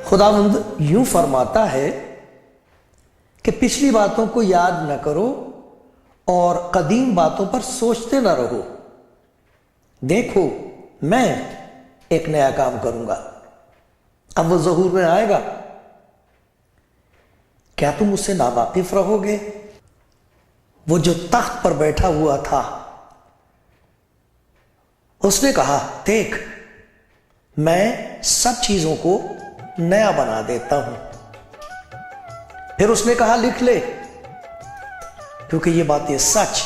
خداوند یوں فرماتا ہے کہ پچھلی باتوں کو یاد نہ کرو اور قدیم باتوں پر سوچتے نہ رہو۔ دیکھو میں ایک نیا کام کروں گا، اب وہ ظہور میں آئے گا۔ کیا تم اس سے ناواقف رہو گے؟ وہ جو تخت پر بیٹھا ہوا تھا اس نے کہا، دیکھ میں سب چیزوں کو نیا بنا دیتا ہوں۔ پھر اس نے کہا، لکھ لے کیونکہ یہ باتیں سچ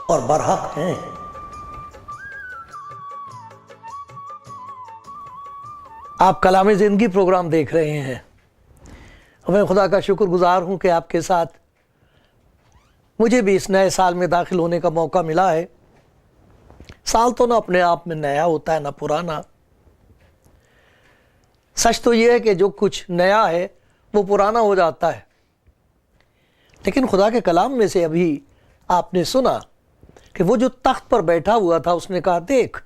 اور برحق ہیں۔ آپ کلام زندگی پروگرام دیکھ رہے ہیں۔ میں خدا کا شکر گزار ہوں کہ آپ کے ساتھ مجھے بھی اس نئے سال میں داخل ہونے کا موقع ملا ہے۔ سال تو نہ اپنے آپ میں نیا ہوتا ہے نہ پرانا۔ سچ تو یہ ہے کہ جو کچھ نیا ہے وہ پرانا ہو جاتا ہے، لیکن خدا کے کلام میں سے ابھی آپ نے سنا کہ وہ جو تخت پر بیٹھا ہوا تھا اس نے کہا، دیکھ،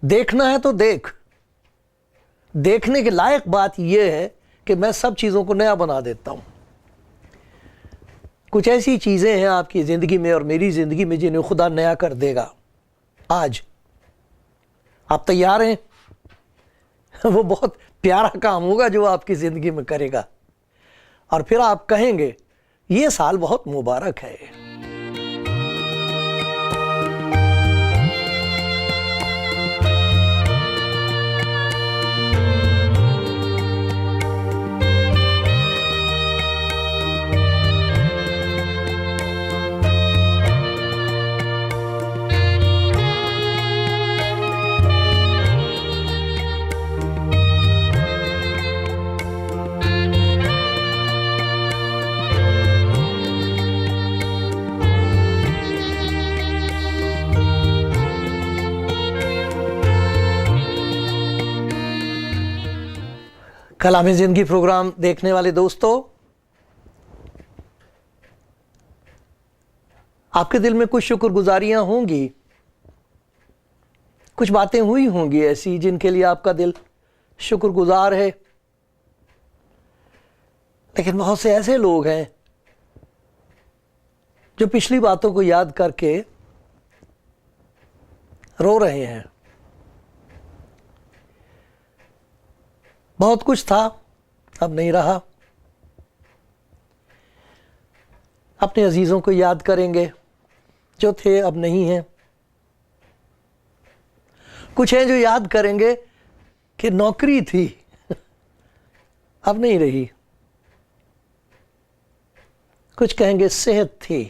دیکھنا ہے تو دیکھ۔ دیکھنے کے لائق بات یہ ہے کہ میں سب چیزوں کو نیا بنا دیتا ہوں۔ کچھ ایسی چیزیں ہیں آپ کی زندگی میں اور میری زندگی میں جنہیں خدا نیا کر دے گا آج۔ آپ تیار ہیں؟ وہ بہت پیارا کام ہوگا جو آپ کی زندگی میں کرے گا، اور پھر آپ کہیں گے یہ سال بہت مبارک ہے۔ کلام زندگی پروگرام دیکھنے والے دوستو، آپ کے دل میں کچھ شکر گزاریاں ہوں گی، کچھ باتیں ہوئی ہوں گی ایسی جن کے لیے آپ کا دل شکر گزار ہے، لیکن بہت سے ایسے لوگ ہیں جو پچھلی باتوں کو یاد کر کے رو رہے ہیں۔ بہت کچھ تھا، اب نہیں رہا۔ اپنے عزیزوں کو یاد کریں گے جو تھے اب نہیں ہیں۔ کچھ ہیں جو یاد کریں گے کہ نوکری تھی، اب نہیں رہی۔ کچھ کہیں گے صحت تھی،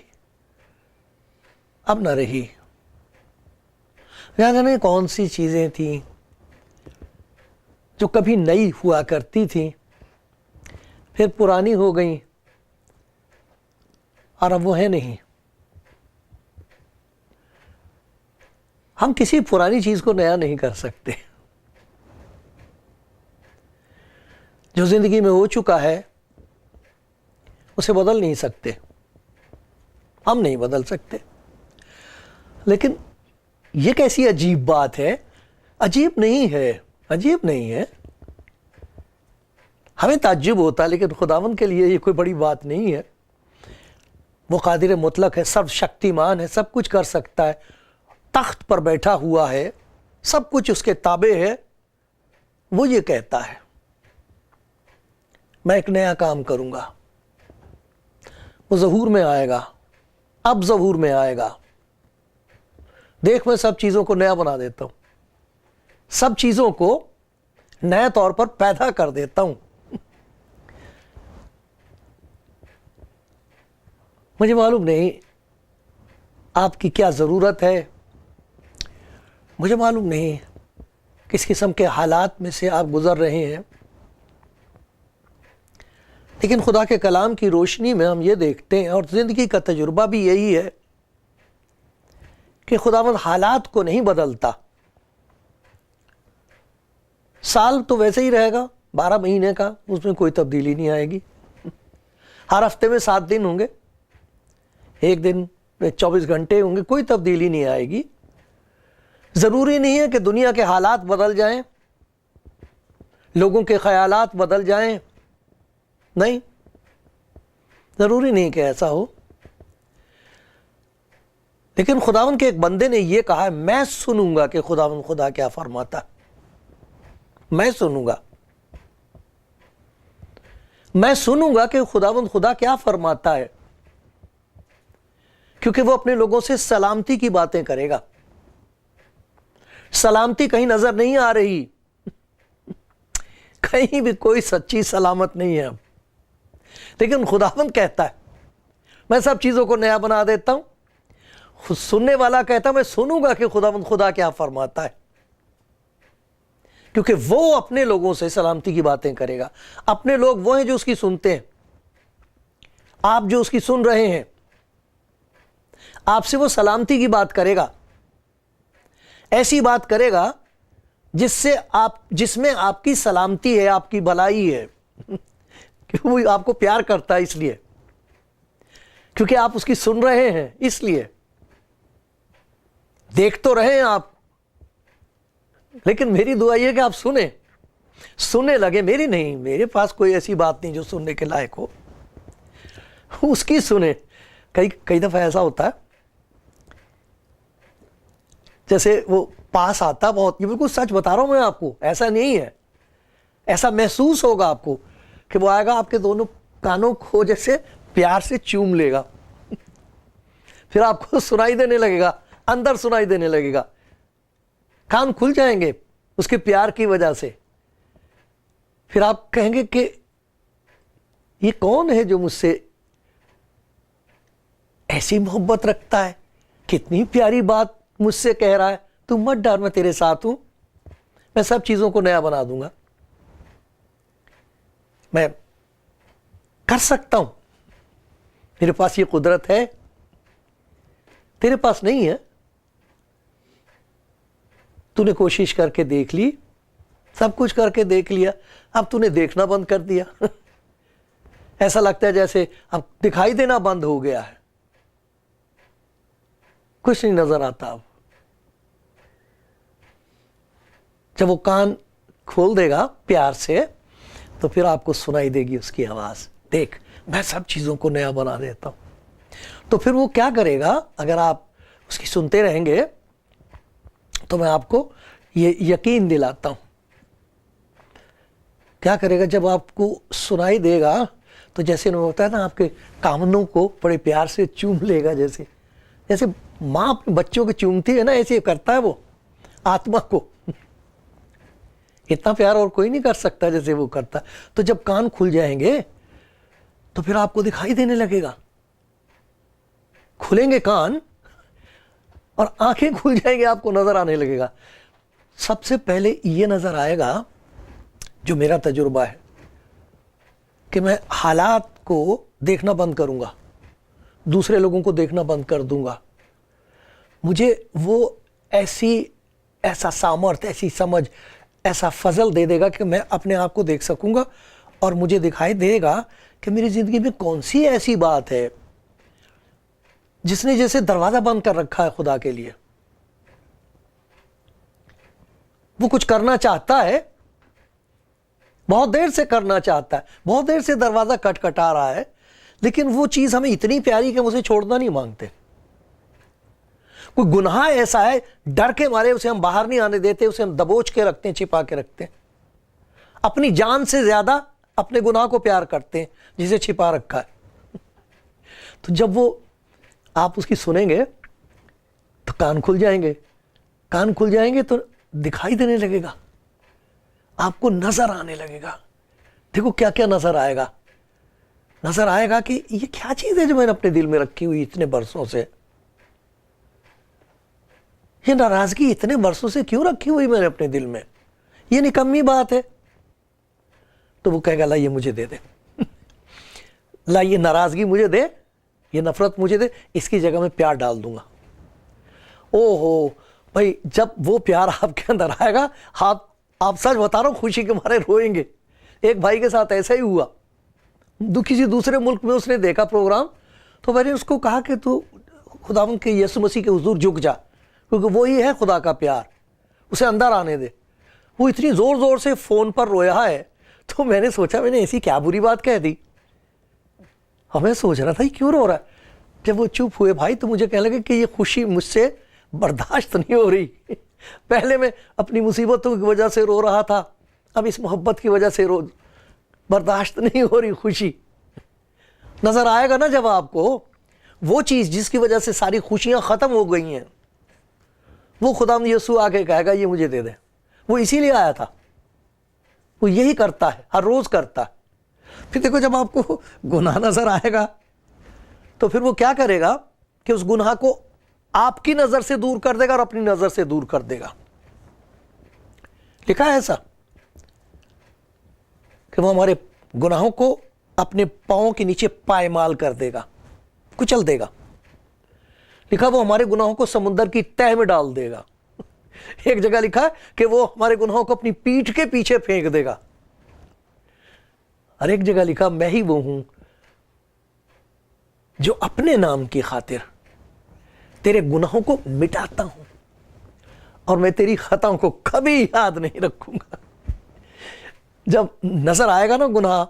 اب نہ رہی۔ جانے کون سی چیزیں تھیں جو کبھی نئی ہوا کرتی تھیں، پھر پرانی ہو گئیں اور اب وہ ہے نہیں۔ ہم کسی پرانی چیز کو نیا نہیں کر سکتے۔ جو زندگی میں ہو چکا ہے اسے بدل نہیں سکتے، ہم نہیں بدل سکتے۔ لیکن یہ کیسی عجیب بات ہے؟ عجیب نہیں ہے، عجیب نہیں ہے۔ ہمیں تعجب ہوتا ہے، لیکن خداوند کے لیے یہ کوئی بڑی بات نہیں ہے۔ وہ قادر مطلق ہے، سب شکتیمان ہے، سب کچھ کر سکتا ہے، تخت پر بیٹھا ہوا ہے، سب کچھ اس کے تابع ہے۔ وہ یہ کہتا ہے، میں ایک نیا کام کروں گا، وہ ظہور میں آئے گا، اب ظہور میں آئے گا۔ دیکھ میں سب چیزوں کو نیا بنا دیتا ہوں، سب چیزوں کو نئے طور پر پیدا کر دیتا ہوں۔ مجھے معلوم نہیں آپ کی کیا ضرورت ہے، مجھے معلوم نہیں کس قسم کے حالات میں سے آپ گزر رہے ہیں، لیکن خدا کے کلام کی روشنی میں ہم یہ دیکھتے ہیں، اور زندگی کا تجربہ بھی یہی ہے، کہ خداوند حالات کو نہیں بدلتا۔ سال تو ویسے ہی رہے گا، 12 مہینے کا، اس میں کوئی تبدیلی نہیں آئے گی۔ ہر ہفتے میں 7 دن ہوں گے، ایک دن میں 24 گھنٹے ہوں گے، کوئی تبدیلی نہیں آئے گی۔ ضروری نہیں ہے کہ دنیا کے حالات بدل جائیں، لوگوں کے خیالات بدل جائیں، نہیں، ضروری نہیں کہ ایسا ہو۔ لیکن خداوند کے ایک بندے نے یہ کہا ہے، میں سنوں گا کہ خداوند خدا کیا فرماتا، میں سنوں گا، میں سنوں گا کہ خداوند خدا کیا فرماتا ہے، کیونکہ وہ اپنے لوگوں سے سلامتی کی باتیں کرے گا۔ سلامتی کہیں نظر نہیں آ رہی، کہیں بھی کوئی سچی سلامت نہیں ہے اب، لیکن خداوند کہتا ہے میں سب چیزوں کو نیا بنا دیتا ہوں۔ سننے والا کہتا ہے میں سنوں گا کہ خداوند خدا کیا فرماتا ہے، کیونکہ وہ اپنے لوگوں سے سلامتی کی باتیں کرے گا۔ اپنے لوگ وہ ہیں جو اس کی سنتے ہیں، آپ جو اس کی سن رہے ہیں، آپ سے وہ سلامتی کی بات کرے گا، ایسی بات کرے گا جس میں آپ کی سلامتی ہے، آپ کی بھلائی ہے، کہ وہ آپ کو پیار کرتا ہے، اس لیے، کیونکہ آپ اس کی سن رہے ہیں، اس لیے دیکھ تو رہے ہیں آپ، لیکن میری دعا یہ کہ آپ سننے لگے، میری نہیں، میرے پاس کوئی ایسی بات نہیں جو سننے کے لائق ہو، اس کی سنیں۔ کئی دفعہ ایسا ہوتا ہے، جیسے وہ پاس آتا بہت، یہ بالکل سچ بتا رہا ہوں میں آپ کو، ایسا نہیں ہے، ایسا محسوس ہوگا آپ کو کہ وہ آئے گا آپ کے دونوں کانوں کو جیسے پیار سے چوم لے گا، پھر آپ کو سنائی دینے لگے گا، اندر سنائی دینے لگے گا، کان کھل جائیں گے اس کے پیار کی وجہ سے۔ پھر آپ کہیں گے کہ یہ کون ہے جو مجھ سے ایسی محبت رکھتا ہے، کتنی پیاری بات مجھ سے کہہ رہا ہے، تو مت ڈر، میں تیرے ساتھ ہوں، میں سب چیزوں کو نیا بنا دوں گا، میں کر سکتا ہوں، میرے پاس یہ قدرت ہے، تیرے پاس نہیں ہے۔ تو نے کوشش کر کے دیکھ لی، سب کچھ کر کے دیکھ لیا، اب تو نے دیکھنا بند کر دیا، ایسا لگتا ہے جیسے اب دکھائی دینا بند ہو گیا ہے، کچھ نہیں نظر آتا۔ اب جب وہ کان کھول دے گا پیار سے، تو پھر آپ کو سنائی دے گی اس کی آواز، دیکھ میں سب چیزوں کو نیا بنا دیتا ہوں۔ تو پھر وہ کیا کرے گا، اگر آپ اس کی سنتے رہیں گے تو میں آپ کو یہ یقین دلاتا ہوں، کیا کرے گا، جب آپ کو سنائی دے گا تو جیسے انہوں نے بتایا نا، آپ کے کانوں کو بڑے پیار سے چوم لے گا، جیسے ماں اپنے بچوں کو چومتی ہے نا، ایسے کرتا ہے وہ آتما کو، اتنا پیار اور کوئی نہیں کر سکتا جیسے وہ کرتا۔ تو جب کان کھل جائیں گے تو پھر آپ کو دکھائی دینے لگے گا، کھلیں گے کان اور آنکھیں کھل جائیں گے، آپ کو نظر آنے لگے گا۔ سب سے پہلے یہ نظر آئے گا، جو میرا تجربہ ہے، کہ میں حالات کو دیکھنا بند کروں گا، دوسرے لوگوں کو دیکھنا بند کر دوں گا، مجھے وہ ایسا سامرتھ، ایسی سمجھ، ایسا فضل دے گا کہ میں اپنے آپ کو دیکھ سکوں گا، اور مجھے دکھائی دے گا کہ میری زندگی میں کون سی ایسی بات ہے جس نے جیسے دروازہ بند کر رکھا ہے خدا کے لیے۔ وہ کچھ کرنا چاہتا ہے، بہت دیر سے کرنا چاہتا ہے، بہت دیر سے دروازہ کٹکھٹا رہا ہے، لیکن وہ چیز ہمیں اتنی پیاری کہ ہم اسے چھوڑنا نہیں مانگتے۔ کوئی گناہ ایسا ہے، ڈر کے مارے اسے ہم باہر نہیں آنے دیتے، اسے ہم دبوچ کے رکھتے ہیں، چھپا کے رکھتے ہیں، اپنی جان سے زیادہ اپنے گناہ کو پیار کرتے ہیں جسے چھپا رکھا ہے۔ تو جب وہ آپ اس کی سنیں گے تو کان کھل جائیں گے، کان کھل جائیں گے تو دکھائی دینے لگے گا، آپ کو نظر آنے لگے گا۔ دیکھو کیا کیا نظر آئے گا، نظر آئے گا کہ یہ کیا چیز ہے جو میں نے اپنے دل میں رکھی ہوئی اتنے برسوں سے، یہ ناراضگی اتنے برسوں سے کیوں رکھی ہوئی میں نے اپنے دل میں، یہ نکمی بات ہے۔ تو وہ کہے گا اللہ یہ مجھے دے دے، لا یہ ناراضگی مجھے دے, یہ نفرت مجھے دے, اس کی جگہ میں پیار ڈال دوں گا. او ہو بھائی, جب وہ پیار آپ کے اندر آئے گا, آپ سچ بتا رہا ہوں خوشی کے مارے روئیں گے. ایک بھائی کے ساتھ ایسا ہی ہوا, کسی دوسرے ملک میں اس نے دیکھا پروگرام, تو میں نے اس کو کہا کہ تو خداوند کے یسوع مسیح کے حضور جھک جا, کیونکہ وہی ہے خدا کا پیار, اسے اندر آنے دے. وہ اتنی زور زور سے فون پر رویا ہے, تو میں نے سوچا میں نے ایسی کیا بری بات کہہ دی. ہمیں سوچ رہا تھا یہ کیوں رو رہا ہے. جب وہ چپ ہوئے بھائی, تو مجھے کہنے لگے کہ یہ خوشی مجھ سے برداشت نہیں ہو رہی. پہلے میں اپنی مصیبتوں کی وجہ سے رو رہا تھا, اب اس محبت کی وجہ سے برداشت نہیں ہو رہی خوشی. نظر آئے گا نا جب آپ کو وہ چیز جس کی وجہ سے ساری خوشیاں ختم ہو گئی ہیں, وہ خداوند یسوع آ کے کہے گا یہ مجھے دے دے. وہ اسی لیے آیا تھا, وہ یہی کرتا ہے, ہر روز کرتا ہے. پھر دیکھو جب آپ کو گناہ نظر آئے گا تو پھر وہ کیا کرے گا کہ اس گناہ کو آپ کی نظر سے دور کر دے گا اور اپنی نظر سے دور کر دے گا. لکھا ہے ایسا کہ وہ ہمارے گناہوں کو اپنے پاؤں کے نیچے پائمال کر دے گا, کچل دے گا. لکھا وہ ہمارے گناہوں کو سمندر کی تہہ میں ڈال دے گا. ایک جگہ لکھا ہے کہ وہ ہمارے گناہوں کو اپنی پیٹھ کے پیچھے پھینک دے گا. اور ایک جگہ لکھا میں ہی وہ ہوں جو اپنے نام کی خاطر تیرے گناہوں کو مٹاتا ہوں, اور میں تیری خطاؤں کو کبھی یاد نہیں رکھوں گا. جب نظر آئے گا نا گناہ,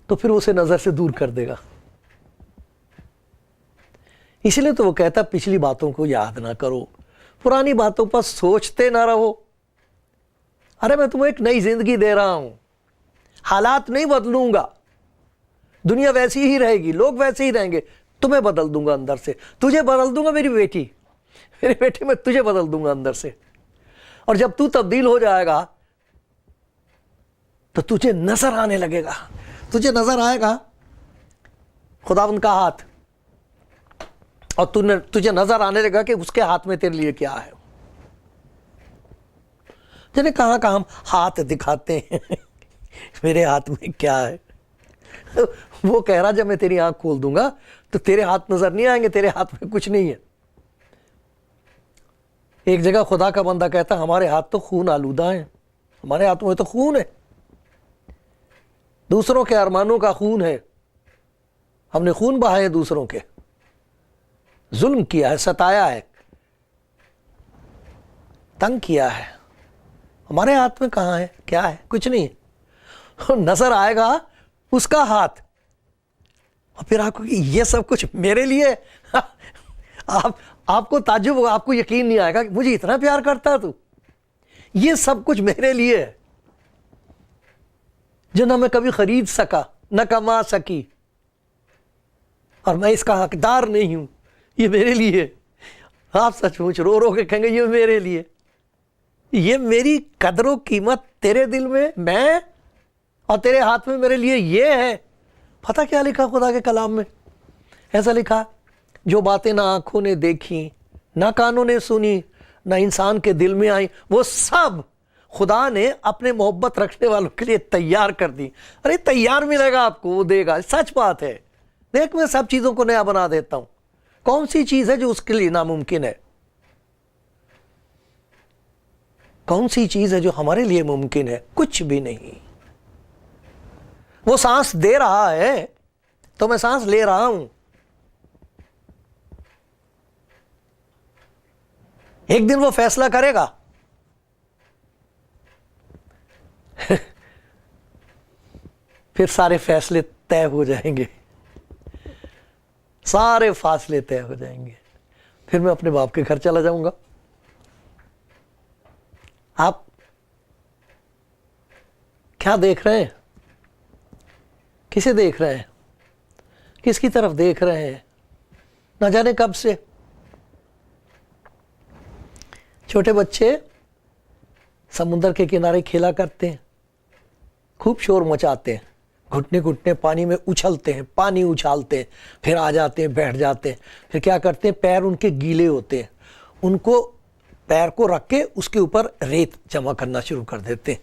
تو پھر اسے نظر سے دور کر دے گا. اس لیے تو وہ کہتا پچھلی باتوں کو یاد نہ کرو, پرانی باتوں پر سوچتے نہ رہو. ارے میں تمہیں ایک نئی زندگی دے رہا ہوں, حالات نہیں بدلوں گا, دنیا ویسی ہی رہے گی, لوگ ویسے ہی رہیں گے, تمہیں بدل دوں گا اندر سے, تجھے بدل دوں گا میری بیٹی میں تجھے بدل دوں گا اندر سے. اور جب تو تبدیل ہو جائے گا تو تجھے نظر آنے لگے گا, تجھے نظر آئے گا خداوند کا ہاتھ, اور تجھے نظر آنے لگا کہ اس کے ہاتھ میں تیرے لیے کیا ہے. جنہیں کہاں کہاں ہم ہاتھ دکھاتے ہیں میرے ہاتھ میں کیا ہے. وہ کہہ رہا جب میں تیری آنکھ کھول دوں گا تو تیرے ہاتھ نظر نہیں آئیں گے, تیرے ہاتھ میں کچھ نہیں ہے. ایک جگہ خدا کا بندہ کہتا ہمارے ہاتھ تو خون آلودہ ہیں, ہمارے ہاتھوں میں تو خون ہے, دوسروں کے ارمانوں کا خون ہے, ہم نے خون بہائے دوسروں کے, ظلم کیا ہے, ستایا ہے, تنگ کیا ہے. ہمارے ہاتھ میں کہاں ہے, کیا ہے, کچھ نہیں ہے. نظر آئے گا اس کا ہاتھ, اور پھر آپ کو کہ یہ سب کچھ میرے لیے. آپ کو تعجب ہوگا, آپ کو یقین نہیں آئے گا کہ مجھے اتنا پیار کرتا ہے تو, یہ سب کچھ میرے لیے ہے جو نہ میں کبھی خرید سکا نہ کما سکی, اور میں اس کا حقدار نہیں ہوں, یہ میرے لیے. آپ سچ مچ رو رو کے کہیں گے یہ میرے لیے, یہ میری قدر و قیمت تیرے دل میں اور تیرے ہاتھ میں میرے لیے یہ ہے. پتہ کیا لکھا خدا کے کلام میں؟ ایسا لکھا جو باتیں نہ آنکھوں نے دیکھی نہ کانوں نے سنی نہ انسان کے دل میں آئی, وہ سب خدا نے اپنے محبت رکھنے والوں کے لیے تیار کر دی. ارے تیار ملے گا آپ کو, وہ دے گا, سچ بات ہے. دیکھ میں سب چیزوں کو نیا بنا دیتا ہوں. کون سی چیز ہے جو اس کے لیے ناممکن ہے؟ کون سی چیز ہے جو ہمارے لیے ممکن ہے؟ کچھ بھی نہیں. وہ سانس دے رہا ہے تو میں سانس لے رہا ہوں. ایک دن وہ فیصلہ کرے گا پھر سارے فیصلے طے ہو جائیں گے, سارے فاصلے طے ہو جائیں گے. پھر میں اپنے باپ کے گھر چلا جاؤں گا. آپ کیا دیکھ رہے ہیں؟ کسے دیکھ رہے ہیں؟ کس کی طرف دیکھ رہے ہیں؟ نہ جانے کب سے. چھوٹے بچے سمندر کے کنارے کھیلا کرتے ہیں, خوب شور مچاتے ہیں, گھٹنے گھٹنے پانی میں اچھلتے ہیں, پانی اچھالتے ہیں, پھر آ جاتے ہیں, بیٹھ جاتے ہیں. پھر کیا کرتے ہیں, پیر ان کے گیلے ہوتے ہیں, ان کو پیر کو رکھ کے اس کے اوپر ریت جمع کرنا شروع کر دیتے ہیں.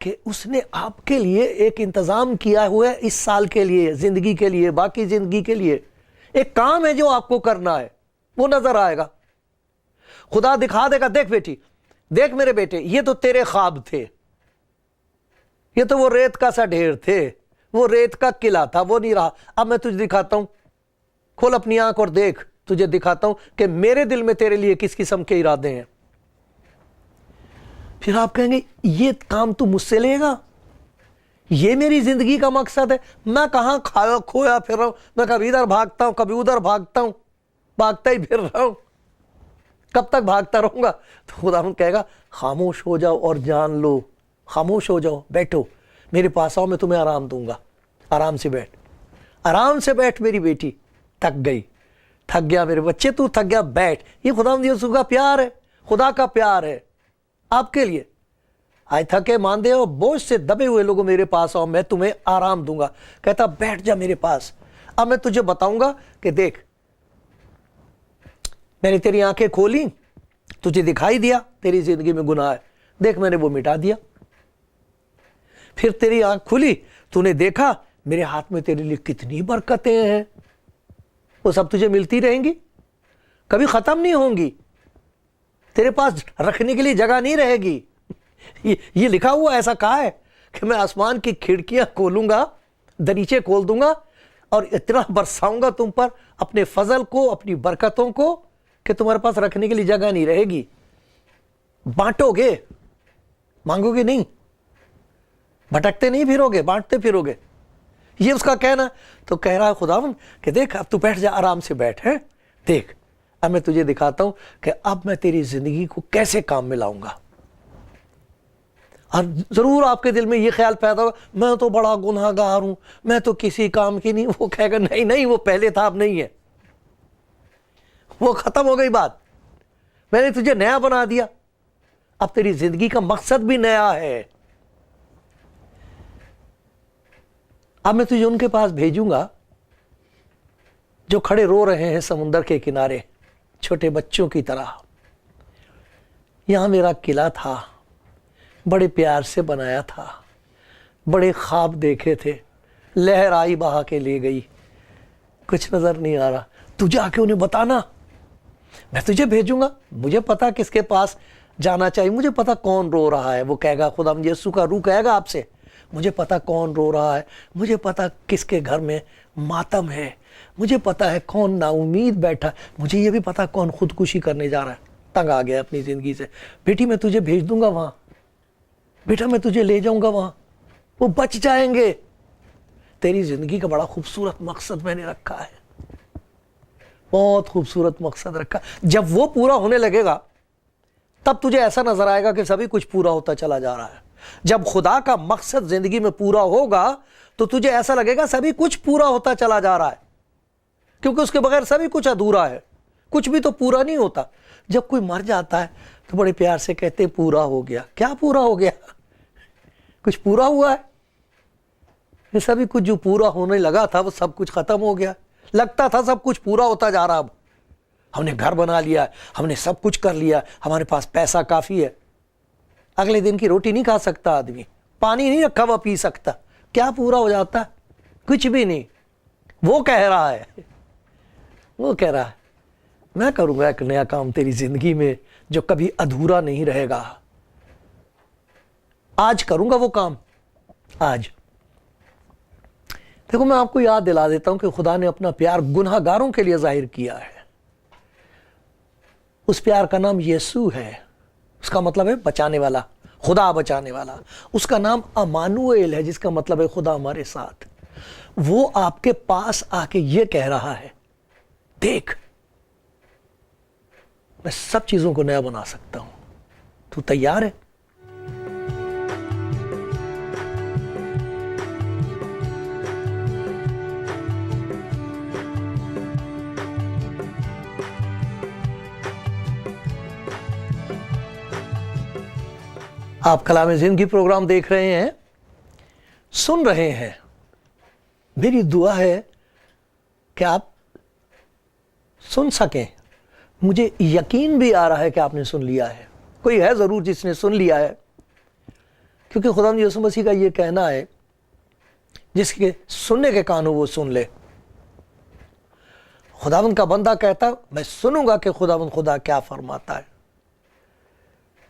کہ اس نے آپ کے لیے ایک انتظام کیا ہوا ہے اس سال کے لیے, زندگی کے لیے, باقی زندگی کے لیے. ایک کام ہے جو آپ کو کرنا ہے, وہ نظر آئے گا. خدا دکھا دے گا, دیکھ بیٹی, دیکھ میرے بیٹے, یہ تو تیرے خواب تھے, یہ تو وہ ریت کا سا ڈھیر تھے, وہ ریت کا قلعہ تھا, وہ نہیں رہا. اب میں تجھے دکھاتا ہوں, کھول اپنی آنکھ اور دیکھ, تجھے دکھاتا ہوں کہ میرے دل میں تیرے لیے کس قسم کے ارادے ہیں. پھر آپ کہیں گے یہ کام تو مجھ سے لے گا, یہ میری زندگی کا مقصد ہے, میں کہاں کھویا پھر رہا ہوں, میں کبھی ادھر بھاگتا ہوں کبھی ادھر بھاگتا ہوں, بھاگتا ہی پھر رہا ہوں, کب تک بھاگتا رہوں گا. تو خدا کہے گا خاموش ہو جاؤ اور جان لو, خاموش ہو جاؤ, بیٹھو میرے پاس آؤ, میں تمہیں آرام دوں گا, آرام سے بیٹھ, آرام سے بیٹھ میری بیٹی, تھک گئی, تھک گیا میرے بچے, تو تھک گیا, بیٹھ. یہ خدا یسوع کا پیار ہے, خدا کا پیار ہے آپ کے لیے. آئے تھکے ماندے ہو بوجھ سے دبے ہوئے لوگوں میرے پاس آؤ, میں تمہیں آرام دوں گا. کہتا بیٹھ جا میرے پاس. اب میں تجھے بتاؤں گا کہ دیکھ, میں نے تیری آنکھیں کھولی, تجھے دکھائی دیا تیری زندگی میں گناہ ہے, دیکھ میں نے وہ مٹا دیا. پھر تیری آنکھ کھلی, تو نے دیکھا میرے ہاتھ میں تیرے لیے کتنی برکتیں ہیں, وہ سب تجھے ملتی رہیں گی, کبھی ختم نہیں ہوں گی, تیرے پاس رکھنے کے لیے جگہ نہیں رہے گی. یہ لکھا ہوا ایسا کہا ہے کہ میں آسمان کی کھڑکیاں کھولوں گا, دریچے کھول دوں گا اور اتنا برساؤں گا تم پر اپنے فضل کو, اپنی برکتوں کو, کہ تمہارے پاس رکھنے کے لیے جگہ نہیں رہے گی. بانٹو گے, مانگو گے نہیں, بھٹکتے نہیں پھرو گے, بانٹتے پھرو گے. یہ اس کا کہنا. تو کہہ رہا ہے خداوند کہ دیکھ اب تو بیٹھ جا, آرام سے بیٹھ, ہے دیکھ اب میں تجھے دکھاتا ہوں کہ اب میں تیری زندگی کو کیسے کام میں لاؤں گا. اور ضرور آپ کے دل میں یہ خیال پیدا ہوگا میں تو بڑا گناہ گار ہوں, میں تو کسی کام کی نہیں. وہ کہے گا نہیں نہیں, وہ پہلے تھا اب نہیں ہے, وہ ختم ہو گئی بات, میں نے تجھے نیا بنا دیا, اب تیری زندگی کا مقصد بھی نیا ہے. اب میں تجھے ان کے پاس بھیجوں گا جو کھڑے رو رہے ہیں سمندر کے کنارے, چھوٹے بچوں کی طرح. یہاں میرا قلعہ تھا, بڑے پیار سے بنایا تھا, بڑے خواب دیکھے تھے, لہر آئی بہا کے لے گئی, کچھ نظر نہیں آ رہا. تو جا کے انہیں بتانا, میں تجھے بھیجوں گا, مجھے پتا کس کے پاس جانا چاہیے, مجھے پتا کون رو رہا ہے. وہ کہے گا خدا یسوع کا روح کہے گا آپ سے, مجھے پتا کون رو رہا ہے, مجھے پتا کس کے گھر میں ماتم ہے, مجھے پتا ہے کون نا امید بیٹھا, مجھے یہ بھی پتا کون خودکشی کرنے جا رہا ہے, تنگ آ گیا اپنی زندگی سے. بیٹی میں تجھے بھیج دوں گا وہاں, بیٹا میں تجھے لے جاؤں گا وہاں, وہ بچ جائیں گے. تیری زندگی کا بڑا خوبصورت مقصد میں نے رکھا ہے, بہت خوبصورت مقصد رکھا. جب وہ پورا ہونے لگے گا تب تجھے ایسا نظر آئے گا کہ سبھی کچھ پورا ہوتا چلا جا رہا ہے. جب خدا کا مقصد زندگی میں پورا ہوگا تو تجھے ایسا لگے گا سبھی کچھ پورا ہوتا چلا جا رہا ہے, کیونکہ اس کے بغیر سبھی کچھ ادھورا ہے, کچھ بھی تو پورا نہیں ہوتا. جب کوئی مر جاتا ہے تو بڑے پیار سے کہتے ہیں پورا ہو گیا. کیا پورا ہو گیا؟ کچھ پورا ہوا ہے؟ یہ سبھی کچھ جو پورا ہونے لگا تھا وہ سب کچھ ختم ہو گیا. لگتا تھا سب کچھ پورا ہوتا جا رہا, اب ہم نے گھر بنا لیا, ہم نے سب کچھ کر لیا, ہمارے پاس پیسہ کافی ہے. اگلے دن کی روٹی نہیں کھا سکتا آدمی, پانی نہیں رکھا ہوا پی سکتا. کیا پورا ہو جاتا ہے؟ کچھ بھی نہیں. وہ کہہ رہا ہے, وہ کہہ رہا ہے میں کروں گا ایک نیا کام تیری زندگی میں جو کبھی ادھورا نہیں رہے گا. آج کروں گا وہ کام, آج. دیکھو میں آپ کو یاد دلا دیتا ہوں کہ خدا نے اپنا پیار گناہ گاروں کے لیے ظاہر کیا ہے. اس پیار کا نام یسوع ہے, اس کا مطلب ہے بچانے والا, خدا بچانے والا. اس کا نام امانوئیل ہے جس کا مطلب ہے خدا ہمارے ساتھ. وہ آپ کے پاس آ کے یہ کہہ رہا ہے دیکھ میں سب چیزوں کو نیا بنا سکتا ہوں, تو تیار ہے؟ آپ کلام زندگی پروگرام دیکھ رہے ہیں, سن رہے ہیں. میری دعا ہے کہ آپ سن سکیں. مجھے یقین بھی آ رہا ہے کہ آپ نے سن لیا ہے. کوئی ہے ضرور جس نے سن لیا ہے, کیونکہ خدا یسوع مسیح کا یہ کہنا ہے جس کے سننے کے کان ہو وہ سن لے. خداوند کا بندہ کہتا میں سنوں گا کہ خداوند خدا کیا فرماتا ہے.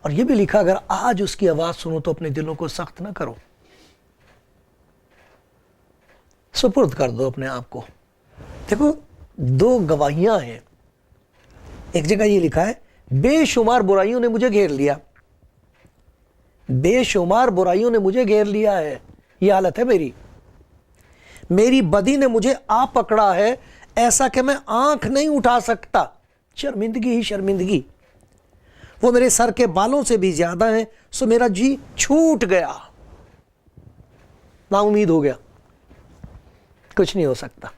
اور یہ بھی لکھا اگر آج اس کی آواز سنو تو اپنے دلوں کو سخت نہ کرو. سپرد کر دو اپنے آپ کو. دیکھو دو گواہیاں ہیں. ایک جگہ یہ لکھا ہے بے شمار برائیوں نے مجھے گھیر لیا. بے شمار برائیوں نے مجھے گھیر لیا ہے. یہ حالت ہے میری بدی نے مجھے آ پکڑا ہے ایسا کہ میں آنکھ نہیں اٹھا سکتا. شرمندگی ہی شرمندگی. وہ میرے سر کے بالوں سے بھی زیادہ ہیں سو میرا جی چھوٹ گیا. نا امید ہو گیا. کچھ نہیں ہو سکتا.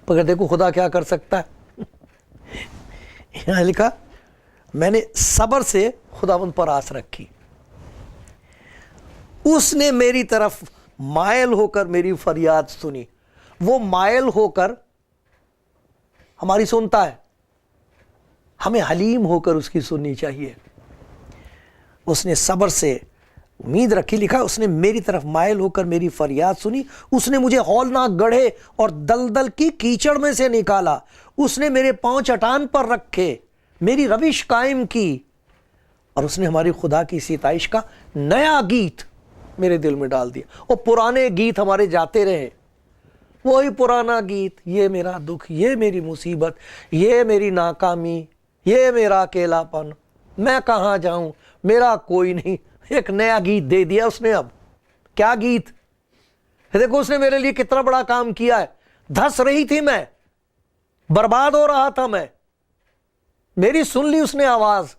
مگر دیکھو خدا کیا کر سکتا ہے. یہاں لکھا میں نے صبر سے خداوند پر آس رکھی. اس نے میری طرف مائل ہو کر میری فریاد سنی. وہ مائل ہو کر ہماری سنتا ہے. ہمیں حلیم ہو کر اس کی سننی چاہیے. اس نے صبر سے امید رکھی. لکھا اس نے میری طرف مائل ہو کر میری فریاد سنی. اس نے مجھے ہولناک گڑھے اور دلدل کی کیچڑ میں سے نکالا. اس نے میرے پاؤں چٹان پر رکھے میری روش قائم کی. اور اس نے ہماری خدا کی ستائش کا نیا گیت میرے دل میں ڈال دیا. اور پرانے گیت ہمارے جاتے رہے. وہی پرانا گیت. یہ میرا دکھ, یہ میری مصیبت, یہ میری ناکامی, یہ میرا اکیلا پن, میں کہاں جاؤں, میرا کوئی نہیں. ایک نیا گیت دے دیا اس نے. اب کیا گیت. دیکھو اس نے میرے لیے کتنا بڑا کام کیا ہے. دھس رہی تھی میں, برباد ہو رہا تھا میں, میری سن لی اس نے آواز,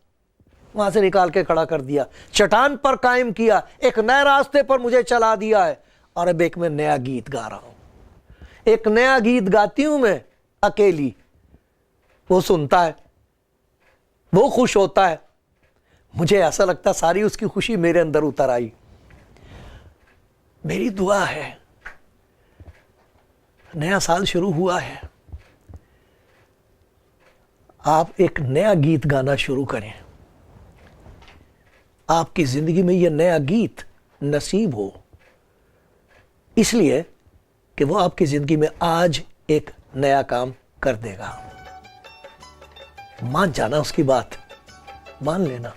وہاں سے نکال کے کھڑا کر دیا, چٹان پر قائم کیا, ایک نئے راستے پر مجھے چلا دیا ہے. اور اب ایک میں نیا گیت گا رہا ہوں. ایک نیا گیت گاتی ہوں میں اکیلی. وہ سنتا ہے, وہ خوش ہوتا ہے. مجھے ایسا لگتا ساری اس کی خوشی میرے اندر اتر آئی. میری دعا ہے نیا سال شروع ہوا ہے, آپ ایک نیا گیت گانا شروع کریں. آپ کی زندگی میں یہ نیا گیت نصیب ہو, اس لیے کہ وہ آپ کی زندگی میں آج ایک نیا کام کر دے گا. مان جانا اس کی بات, مان لینا.